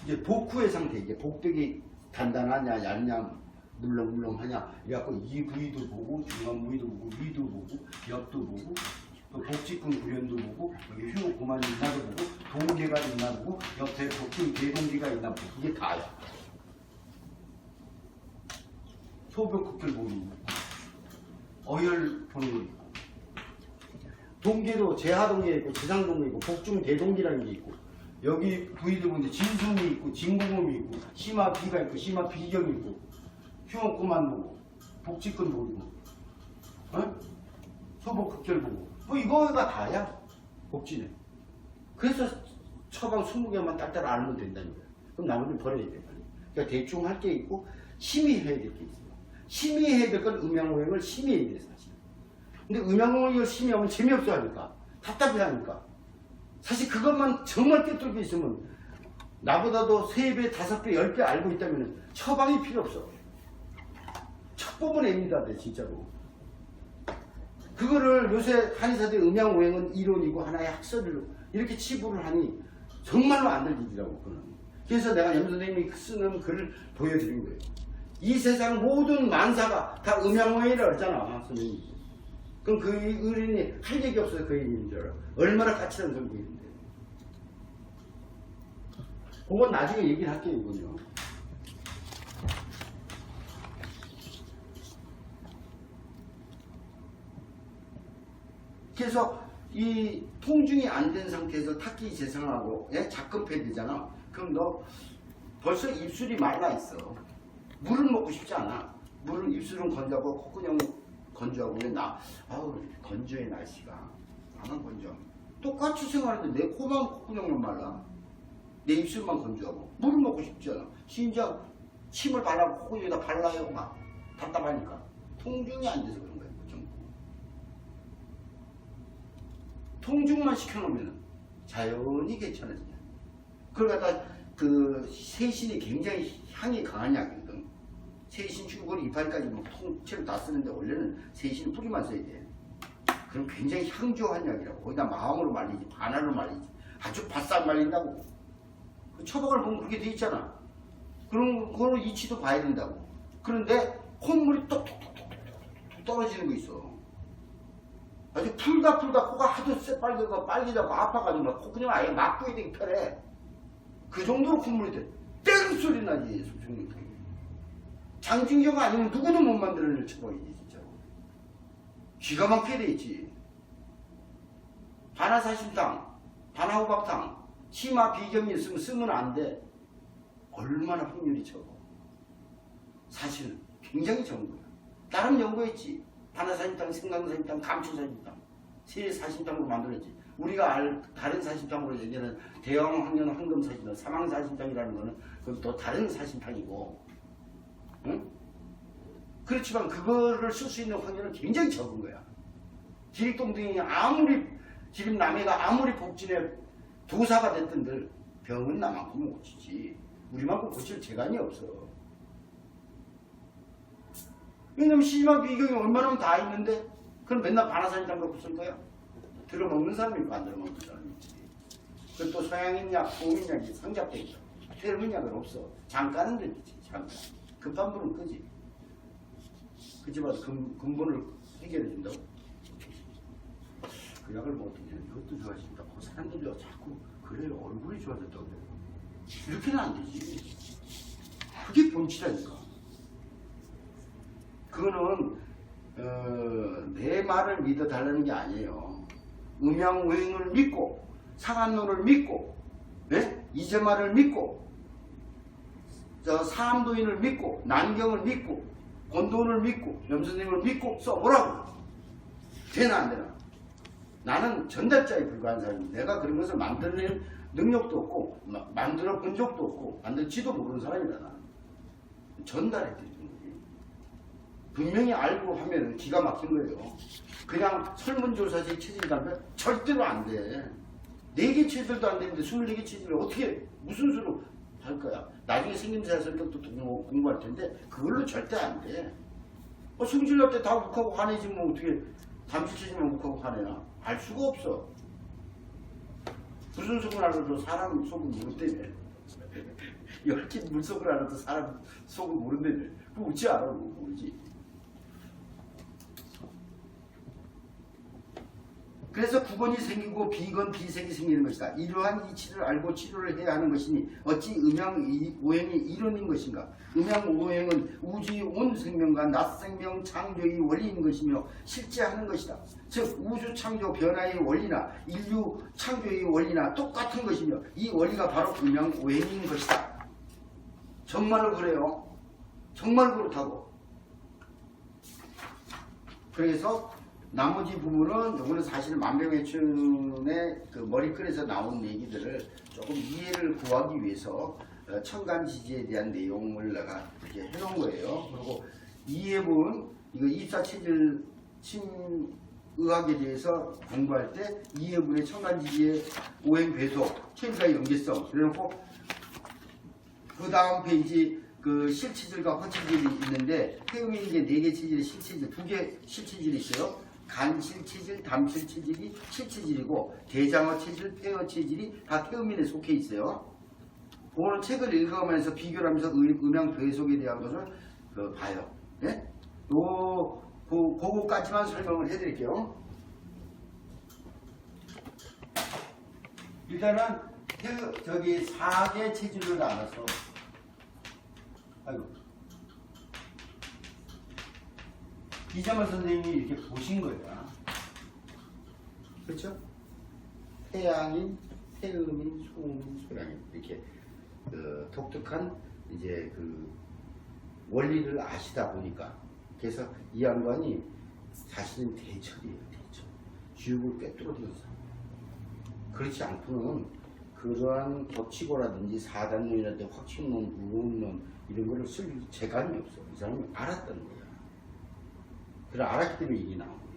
이제 복후의 상태. 이게 복벽이 단단하냐 얇냐 물렁물렁하냐 이래갖고 이 부위도 보고 중간 부위도 보고 위도 보고 옆도 보고 또 복직근 구련도 보고 여기 흉 고만이 있나도 보고 동계가 있나 보고 옆에 복근 대동기가 있나 보고 그게 다야. 소변 국들 보는 거 어혈 보는 거 있고 동계도 재하동계 있고 지상동계 있고 복중 대동기라는 게 있고 여기 부위들 보는데 진순이 있고 진공음이 있고 심화 비가 있고 심화 비경이 있고 흉옥구만 보고 복직근 보고 어? 소복극결 보고 뭐 이거가 다야 복지는. 그래서 처방 20개만 딱딱 알면 된다는 거야. 그럼 나머지는 버려야 돼. 그러니까 대충 할 게 있고 심의 해야 될 게 있어요. 심의 해야 될 건 음양오행을 심의해야 돼 사실. 근데 음양오행을 심의하면 재미없어 하니까 답답해 하니까 사실 그것만 정말 꿰뚫고 있으면 나보다도 3배, 5배, 10배 알고 있다면 처방이 필요 없어. 첫 부분 애입니다, 진짜로. 그거를 요새 한의사들 음양오행은 이론이고 하나의 학설로 이렇게 치부를 하니 정말로 안 될 일이라고. 그거는. 그래서 내가 염 선생님이 쓰는 글을 보여드린 거예요. 이 세상 모든 만사가 다 음양오행이라고 했잖아, 선생님. 그럼 그 의인이 할 얘기 없어서 그 의인인 줄 알아. 얼마나 가치란 설명인데. 그건 나중에 얘기를 할게요, 이건요. 그래서 이 통증이 안 된 상태에서 탁기 재생하고 작급해야 되잖아. 그럼 너 벌써 입술이 말라 있어. 물을 먹고 싶지 않아. 물은 입술은 건조하고 콧구녕은 건조하고 아우 건조해 날씨가. 나는 건조. 똑같이 생활하는데 내 코만 콧구녕만 말라. 내 입술만 건조하고 물을 먹고 싶지 않아. 심지어 침을 발라고 콧구녕에다 발라요. 막 답답하니까. 통증이 안 돼서 그런 거야. 통증만 시켜놓으면 자연히 괜찮아지냐. 그걸 갖다 그 세신이 굉장히 향이 강한 약이거든. 세신 주고를 이파리까지 뭐 통째로 다 쓰는데 원래는 세신 뿌리만 써야 돼. 그럼 굉장히 향조한 약이라고. 거기다 마음으로 말리지 반알로 말리지 아주 바싹 말린다고. 그 처방을 보면 그렇게 돼 있잖아. 그럼 그거는 이치도 봐야 된다고. 그런데 콧물이 똑똑똑똑 떨어지는 거 있어. 아주 풀다 코가 하도 새빨개가 빨개져고 아파가지고 막 콧구녕 아예 막고 되게 편해. 그 정도로 콧물이 돼. 땡 소리 나지. 소중히. 장진경 아니면 누구도 못 만들어낼 처방이지 진짜로. 기가 막히게 돼 있지. 반화사심탕, 반화호박탕, 치마 비경이 있으면 쓰면 안 돼. 얼마나 확률이 적어. 사실은 굉장히 적은 거야. 나름 연구했지. 반화사심탕, 생강사심탕, 감초사심탕. 세 사심탕으로 만들었지. 우리가 다른 사심탕으로 얘기하는 대왕 황년 황금 사심탕, 사망 사심탕이라는 거는 그건 또 다른 사심탕이고, 응? 그렇지만 그거를 쓸 수 있는 확률은 굉장히 적은 거야. 기립동등이 아무리 기립남해가 아무리 복진에 도사가 됐던들 병은 나만큼 못 고치지. 우리만큼 고칠 재간이 없어. 왜냐면 심한 비경이 얼마나 다 있는데 그럼 맨날 반화사심탕 갖고 쓸 거야? 들어먹는 사람이 있고 안 들어먹는 사람이 있지. 그리고 또 서양인약, 동인약이 상잡돼 있어. 태릉인약은 없어. 잠깐은 되지. 잠깐. 급한 불은 끄지. 그치만 근본을 해결해 준다고. 그 약을 먹더니 이것도 좋아진다고 사람들이 자꾸 그래요. 얼굴이 좋아졌다고 그래요. 이렇게는 안 되지. 그게 본치라니까. 그거는 내 말을 믿어달라는 게 아니에요. 음양오행을 믿고 상한론을 믿고 이재말을 믿고 사암도인을 믿고 난경을 믿고 권도원을 믿고 염선생을 믿고 써보라고. 되나 안 되나? 나는 전달자에 불과한 사람입니다. 내가 그런 것을 만들어낼 능력도 없고 만들어 본 적도 없고 만들지도 모르는 사람이다. 나는 전달해 드리는 거지. 분명히 알고 하면 기가 막힌 거예요. 그냥 설문조사지 체질이 가면 절대로 안 돼. 4개 체질도 안 되는데 24개 체질을 어떻게 무슨 수로 할 거야. 나중에 생김새 설격도 공부할 텐데 그걸로 절대 안 돼. 승질날 때 다 욱하고 화내지 뭐 어떻게 잠실체질만 욱하고 화내나. 알 수가 없어. 무슨 속을 알아도 사람 속을 모른다며. 10개 물속을 알아도 사람 속을 모른다며. 그거 어찌 알아? 모르지. 그래서 구건이 생기고 비건 비색이 생기는 것이다. 이러한 이치를 알고 치료를 해야 하는 것이니 어찌 음양오행이 이론인 것인가. 음양오행은 우주의 온 생명과 낮 생명 창조의 원리인 것이며 실제 하는 것이다. 즉 우주 창조 변화의 원리나 인류 창조의 원리나 똑같은 것이며 이 원리가 바로 음양오행인 것이다. 정말로 그래요. 정말 그렇다고. 그래서 나머지 부분은 요거는 사실 만병의춘의 그 머리글에서 나온 얘기들을 조금 이해를 구하기 위해서 천간지지에 대한 내용을 내가 이렇게 해놓은 거예요. 그리고 이해본 이거 입사체질 심의학에 대해서 공부할 때 이해본의 천간지지의 오행배속, 체질과의 연계성 그래놓고 그 다음 페이지 그 실체질과 허체질이 있는데 태음이 이제 4개 체질의 실체질, 2개 실체질이 있어요. 간실체질, 담실체질이 실체질이고 대장어체질, 폐어체질이 다 태음인에 속해 있어요. 그거는 책을 읽어가면서 비교를 하면서 음양배속에 대한 것을 봐요. 네? 그거까지만 설명을 해드릴게요. 일단은 저기 4개 체질로 나눠서 아이고 이재말 선생님이 이렇게 보신 거야. 그렇죠? 태양인, 태음인, 소음인, 소양인 이렇게 독특한 이제 그 원리를 아시다 보니까 그래서 이 양반이 사실은 대철이에요. 대철. 지옥을 꿰뚫어지는 사람. 그렇지 않고는 그러한 겹치고라든지 사단론이라든지 확신론, 우론론 이런 거를 쓸 재간이 없어. 이 사람이 알았다는 거야. 그래 알았기 때문에 이게 나온 거예요.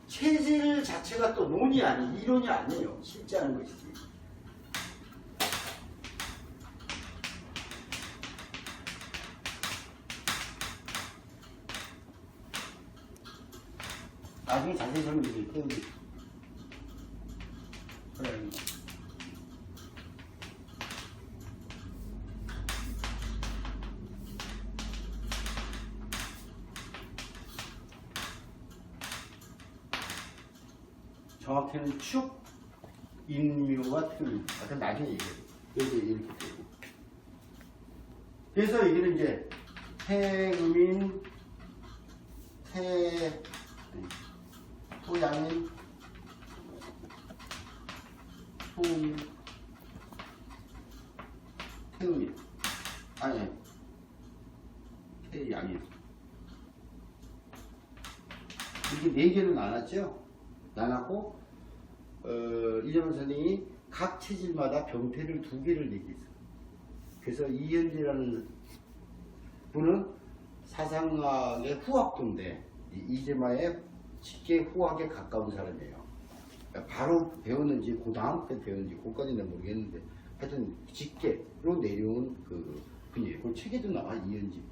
체질 자체가 또 논이 아니에요. 이론이 아니에요. 실제 하는 것이지. 나중에 자세히 설명드릴게요. 그래. 정확히는 축, 인묘와 틀. 아까 나중에 얘기해요. 이렇게 되고. 그래서 여기는 이제 태음인, 토양인, 토음인, 태음인, 아니, 태양인. 이렇게 4개로 나눴죠? 나눴고, 이재명 선생님이 각 체질마다 병태를 2개를 얘기했어요. 그래서 이현지라는 분은 사상학의 후학도인데 이재마의 직계 후학에 가까운 사람이에요. 바로 배웠는지 그 다음 때 배웠는지 그까지는 모르겠는데 하여튼 직계로 내려온 그 분이에요. 그 책에도 나와. 이현지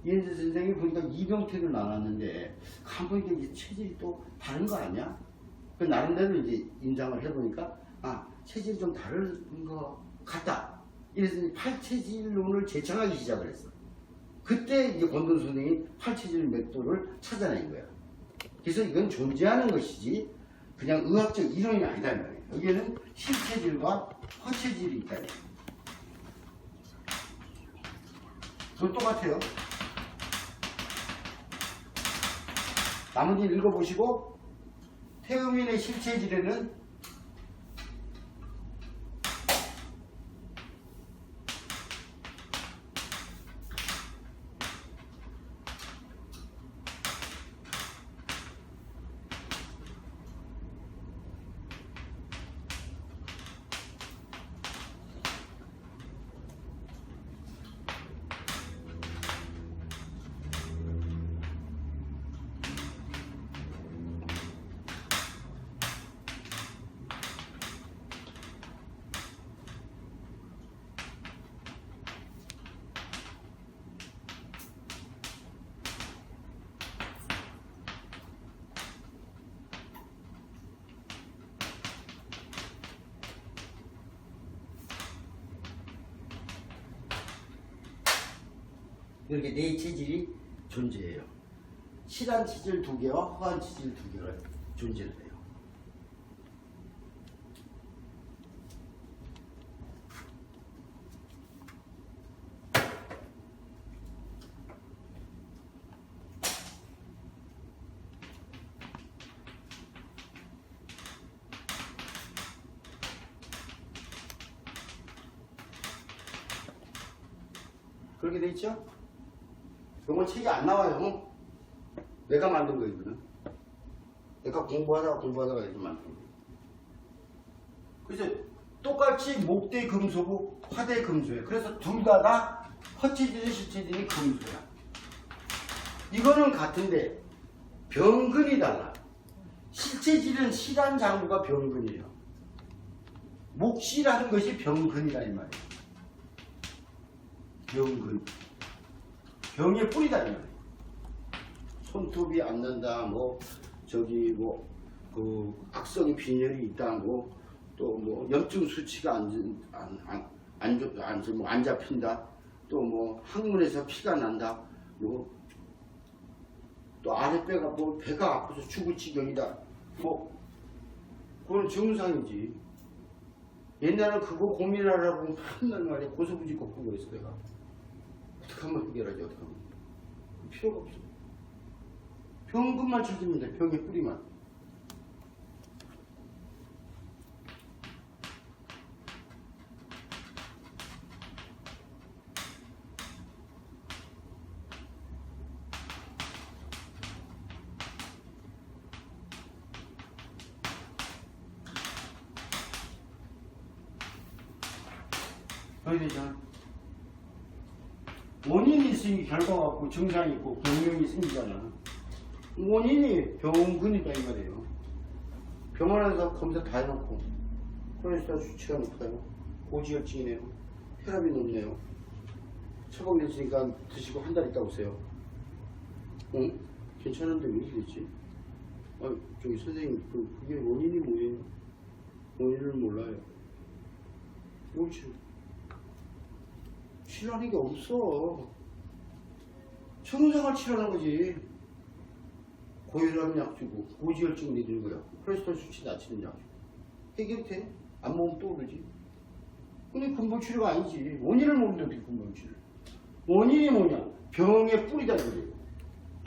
선생님이 보니까 이병태로 나눴는데 가보니까 이제 체질이 또 다른 거 아니야? 그 나름대로 이제 임상을 해보니까 체질이 좀 다른 거 같다. 이래서 8체질론을 제창하기 시작을 했어. 그때 이제 권돈 선생이 8체질 맥도를 찾아낸 거야. 그래서 이건 존재하는 것이지 그냥 의학적 이론이 아니다 말이에요. 여기에는 실체질과 허체질이 있다. 그건 똑같아요. 나머지 읽어보시고 태음인의 실체질에는 이렇게 4체질이 존재해요. 실한 체질 2개와 허한 체질 2개가 존재를 해요. 그렇게 돼 있죠? 이건 책이 안 나와요. 내가 만든 거 이거는. 내가 공부하다가 이렇게 만든 거. 그래서 똑같이 목대 금소고 화대 금소예요. 그래서 둘 다 허체질이 실체질이 금소야. 이거는 같은데 병근이 달라. 실체질은 실한 장부가 병근이에요. 목실하는 것이 병근이다 이 말이에요. 병근. 병의 뿌리다 이 말이에요. 손톱이 안 난다, 악성의 빈혈이 있다, 염증 수치가 안 잡힌다, 또 항문에서 피가 난다, 또 아랫배가 배가 아파서 죽을 지경이다, 그건 증상이지. 옛날에 그거 고민하라고 맨날 말이야 고소부지 걷고 그랬어 내가. 어떻게 하면 해결하지, 어떻게 하면. 필요가 없어. 병근만 찾으면 돼, 병의 뿌리만. 여기 되잖아. 원인이 있으니 결과가 없고 증상이 있고 병명이 생기잖아. 원인이 병근이다 이 말이에요. 병원에서 검사 다 해놓고 콜레스테롤 수치가 높아요. 고지혈증이네요. 혈압이 높네요. 처방 냈으니까 드시고 한 달 있다 오세요. 응? 괜찮은데 왜 이랬지? 저기 선생님 그게 원인이 뭐예요? 원인을 몰라요. 옳지. 치료하는 게 없어. 증상을 치료하는 거지. 고혈압 약 주고 고지혈증 내주는 거야. 콜레스테롤 수치 낮추는 약 주고. 해결돼? 안 먹으면 또 오르지. 근데 근본 치료가 아니지. 원인을 모르는데 어떻게 근본 치료. 원인이 뭐냐? 병의 뿌리다 그래요.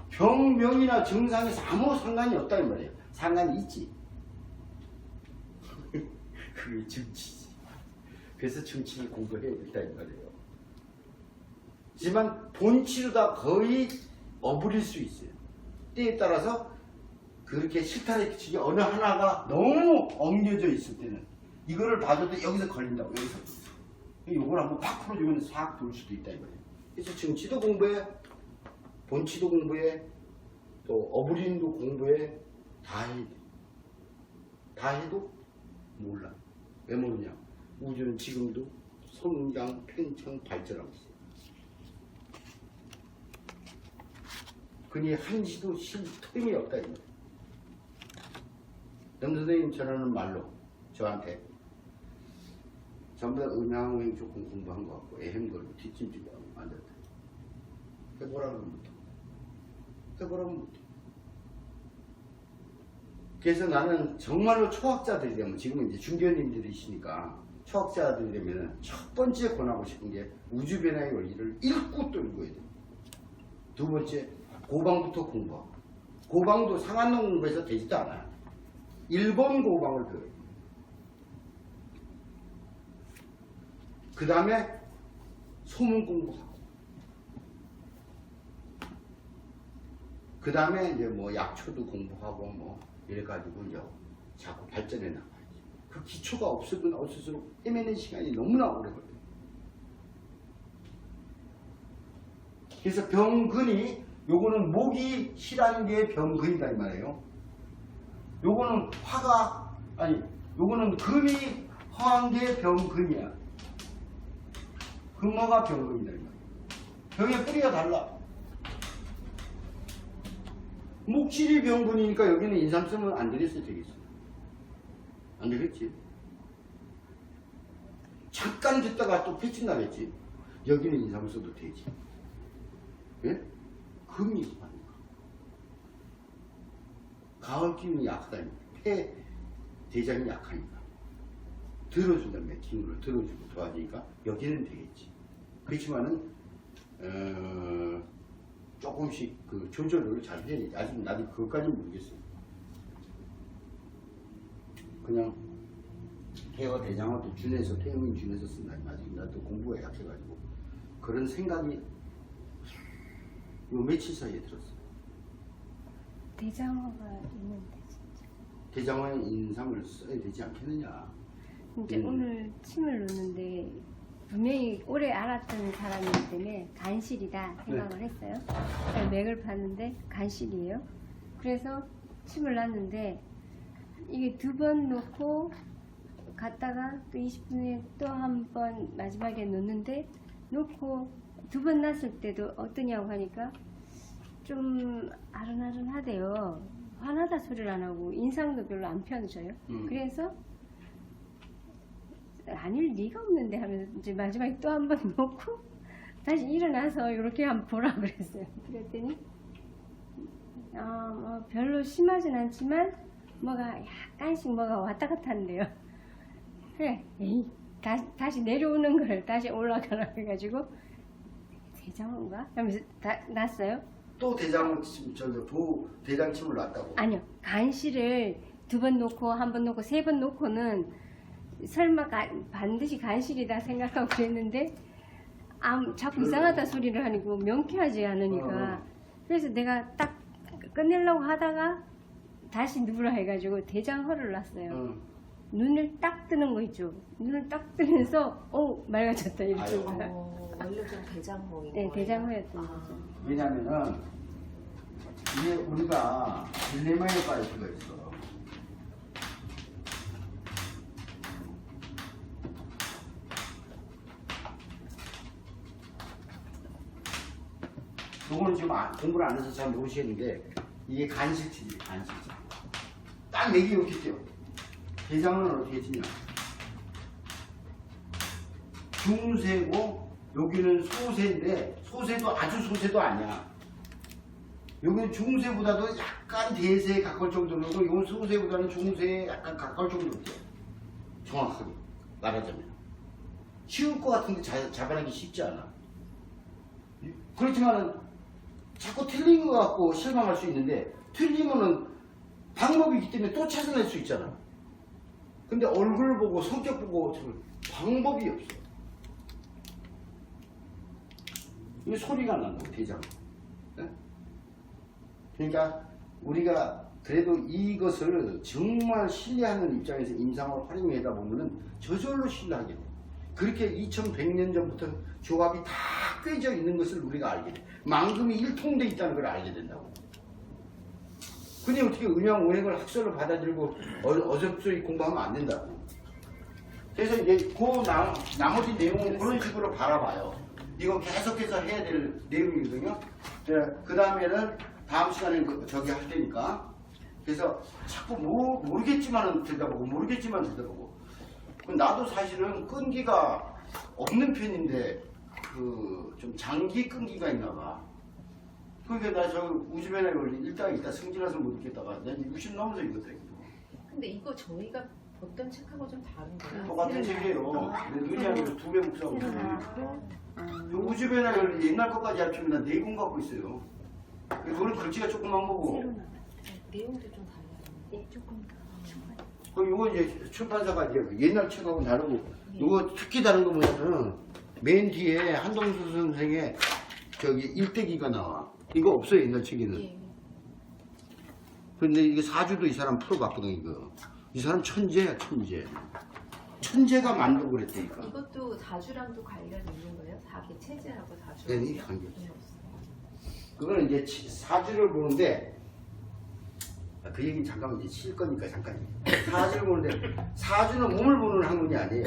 병명이나 증상에서 아무 상관이 없다 이 말이에요. 상관이 있지. 그게 정치지. 그래서 정치 공부해야 된다 이 말이에요. 하지만 본치료다 거의 어부릴 수 있어요. 때에 따라서 그렇게 실타래 치기 어느 하나가 너무 엉겨져 있을 때는 이거를 봐줘도 여기서 걸린다고 여기서. 이걸 한번 팍 풀어주면 싹 돌 수도 있다 이 말이에요. 그래서 정치도 공부해, 본치도 공부해, 또 어부린도 공부해. 다 해야 돼. 다 해도 몰라. 왜 모르냐? 우주는 지금도 성장, 팽창, 발전하고 있어요. 그니 한시도 쉴 틈이 없다 이 말이에요. 염 선생님 전하는 말로 저한테 전부 다 음양행 조금 공부한 것 같고 애행 걸고 뒷짐지고 안 됐다. 해보라면 못해. 해보라면 못해. 그래서 나는 정말로 초학자들이 되면 지금은 이제 중견님들이시니까 초학자들이 되면 첫 번째 권하고 싶은 게 우주 변화의 원리를 읽고 또 읽어야 돼. 두 번째 고방부터 공부하고. 고방도 상한론 공부해서 되지도 않아요. 일본 고방을 배워요. 그 다음에 소문 공부하고. 그 다음에 이제 뭐 약초도 공부하고 뭐 이래가지고 이제 자꾸 발전해 나가야지. 그 기초가 없으면 없을수록 헤매는 시간이 너무나 오래 걸려요. 그래서 병근이 요거는 목이 실한 게 병근이다 이 말이에요. 요거는 화가 아니 요거는 금이 허한 게 병근이야. 금화가 병근이다 이 말이에요. 병의 뿌리가 달라. 목질이 병근이니까 여기는 인삼 쓰면 안 되겠어 되겠어. 안 되겠지. 잠깐 듣다가 또 패치 나겠지. 여기는 인삼 써도 되지. 예? 금이 있으니까. 가을 기운이 약하다니까. 폐 대장이 약하니까. 들어준다며 기운을 들어주고 도와주니까 여기는 되겠지. 그렇지만은 조금씩 그 조절을 잘 해야지. 아직 나도 그것까지는 모르겠어요. 그냥 폐와 대장하고 준해서 태음인 준해서 쓴다. 아직 나도 공부가 약해가지고 그런 생각이 요 며칠 사이에 들었어요. 대장어가 있는데 진짜. 대장화에 인삼을 써야 되지 않겠느냐. 이제 오늘 침을 놓는데 분명히 오래 알았던 사람이기 때문에 간실이다 생각을 했어요. 그래서 맥을 봤는데 간실이에요. 그래서 침을 놨는데 이게 2번 놓고 갔다가 또 20분에 또 한 번 마지막에 놓는데 놓고 2번 놨을 때도 어떠냐고 하니까 좀 아른아른하대요. 화나다 소리를 안 하고 인상도 별로 안 펴져요. 그래서 아닐 리가 없는데 하면서 이제 마지막에 또 한 번 놓고 다시 일어나서 이렇게 한번 보라 그랬어요. 그랬더니 뭐 별로 심하진 않지만 뭐가 약간씩 뭐가 왔다 갔다 한대요. 그래 에이, 다시 내려오는 걸 다시 올라가라 해가지고 대장인가? 하면서 놨어요. 또 대장침 대장침을 놨다고. 아니요, 간실을 2번 놓고 1번 놓고 3번 놓고는 설마 반드시 간실이다 생각하고 그랬는데 자꾸 이상하다 소리를 하니까 명쾌하지 않으니까 그래서 내가 딱 끝내려고 하다가 다시 누구라 해가지고 대장허를 놨어요. 눈을 딱 뜨는 거 있죠. 눈을 딱 뜨면서 맑아졌다 이렇게. 원래 좀 대장호인 네, 거예요? 대장허였던 거죠. 왜냐면은 이게 우리가 딜레마에 빠질 수가 있어. 요거는 지금 공부를 안 해서 잘 모르시겠는데 이게 간식치지 간식치. 딱 맥이 이렇게 뛰어. 대장은 어떻게 치냐. 중세고 여기는 소세인데 소세도 아주 소세도 아니야. 여기는 중세보다도 약간 대세에 가까울 정도로 고 이건 소세보다는 중세에 약간 가까울 정도로 돼. 정확하게 말하자면 쉬울 것 같은데 잡아내기 쉽지 않아. 그렇지만은 자꾸 틀린 것 같고 실망할 수 있는데 틀리면은 방법이 있기 때문에 또 찾아낼 수 있잖아. 근데 얼굴 보고 성격 보고 방법이 없어. 이 소리가 난다고 대장. 네? 그러니까 우리가 그래도 이것을 정말 신뢰하는 입장에서 임상을 활용하다 보면은 저절로 신뢰하게 돼. 그렇게 2100년 전부터 조합이 다 꿰져 있는 것을 우리가 알게 돼. 만금이 일통돼 있다는 걸 알게 된다고. 근데 어떻게 음양 오행을 학설로 받아들이고 어설프게 공부하면 안 된다고. 그래서 이제 나머지 내용은 그런 식으로 바라봐요. 이거 계속해서 해야 될 내용이거든요. 그 다음에는 다음 시간에 저기 할 테니까. 그래서 자꾸 모르겠지만은 들여다보고 모르겠지만 들여다보고. 나도 사실은 끈기가 없는 편인데 좀 장기 끈기가 있나 봐. 그러니까 나 저 우주변의 원리 일단 승진해서 못 읽겠다가 난 60 넘어서 읽었어요. 근데 이거 저희가 봤던 책하고 좀 다른 거예요? 똑같은 책이에요. 눈이 아니고 2배 복사하고 새로 있어요. 나왔고 우주변의 원리 옛날 것까지 합치면 난 4권 갖고 있어요. 그거는 글씨가 조그만 거고. 새로 나왔어요. 내용도 좀 달라요. 네, 조금 더 추가요. 그럼 이거 이제 출판사가 이제 옛날 책하고 다르고, 이거 특히 다른 거 뭐냐면 맨 뒤에 한동수 선생의 저기 일대기가 나와. 이거 없어요 옛날 책에는. 예. 근데 이게 사주도 이 사람 풀어봤거든 이거. 이 사람 천재야 천재. 천재가 만들고 그랬다니까. 이것도 사주랑도 관련 있는 거예요? 사기 체제하고 사주. 네, 이 관계. 그거는 이제 사주를 보는데 그 얘기는 잠깐만 이제 칠 거니까 잠깐. 사주를 보는데 사주는 몸을 보는 학문이 아니에요.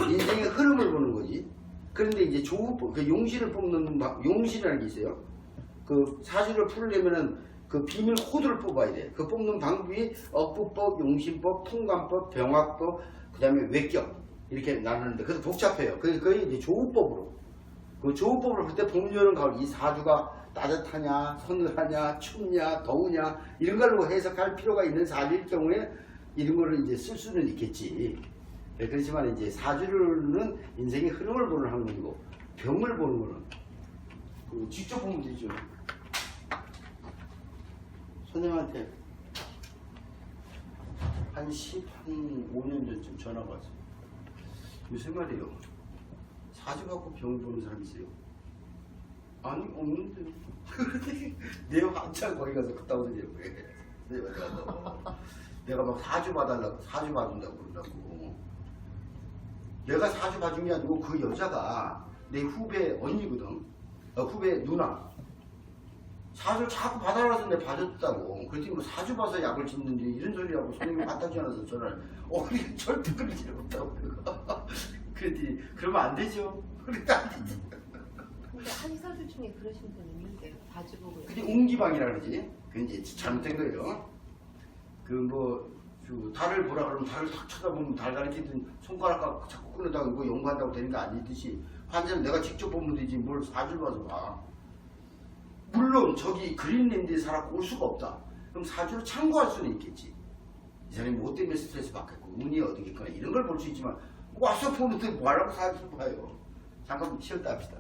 인생의 흐름을 보는 거지. 그런데 이제 조우법, 그 용신을 뽑는 용신이라는 게 있어요. 그 사주를 풀려면은 그 비밀 코드를 뽑아야 돼. 그 뽑는 방법이 억부법, 용신법, 통관법, 병학법, 그 다음에 외격 이렇게 나누는데 그래서 복잡해요. 그래서 거의 이제 조우법으로. 그 조우법을 볼 때 봄, 여름, 가을 이 사주가 따뜻하냐, 서늘하냐, 춥냐, 더우냐 이런 걸로 해석할 필요가 있는 사주일 경우에 이런 거를 이제 쓸 수는 있겠지. 그렇지만 이제 사주는 인생의 흐름을 보는 학문이고 병을 보는 거는 직접 보면 되죠. 선생님한테 한 5년 전쯤 전화가 왔어요. 요새 말이에요. 사주 갖고 병 보는 사람 있어요? 아니 없는데. 내가 한참 거기 가서 그따구 소리 해. 내가 막 사주 봐달라고 사주 봐준다고 그런다고. 내가 사주 봐준 게 아니고 그 여자가 내 후배 언니거든. 후배 누나. 사주를 자꾸 봐달라서 내가 봐줬다고. 그랬더니 뭐 사주 봐서 약을 짓는지 이런 소리하고 손님이 받아주지 않아서 전화를. 우리 절대 그러지 못하고. 그랬더니 그러면 안 되죠. 그러니까 안 되지. 근데 한사주 중에 그러신 분 있는데 사주 보고. 그게 웅기방이라 그러지. 그게 이제 잘못된 거예요. 달을 보라 그러면 달을 탁 쳐다보면 달 가리키든 손가락 자꾸 끊어다가 이거 연구한다고 되는 게 아니듯이 환자는 내가 직접 보면 되지 뭘 사주를 봐서 봐. 물론 저기 그린랜드에 살았고 올 수가 없다. 그럼 사주를 참고할 수는 있겠지. 이 사람이 뭐 때문에 스트레스 받겠고 운이 어디겠거나 이런 걸 볼 수 있지만 와서 보는데 뭐하라고 사주를 봐요. 잠깐 쉬었다 합시다.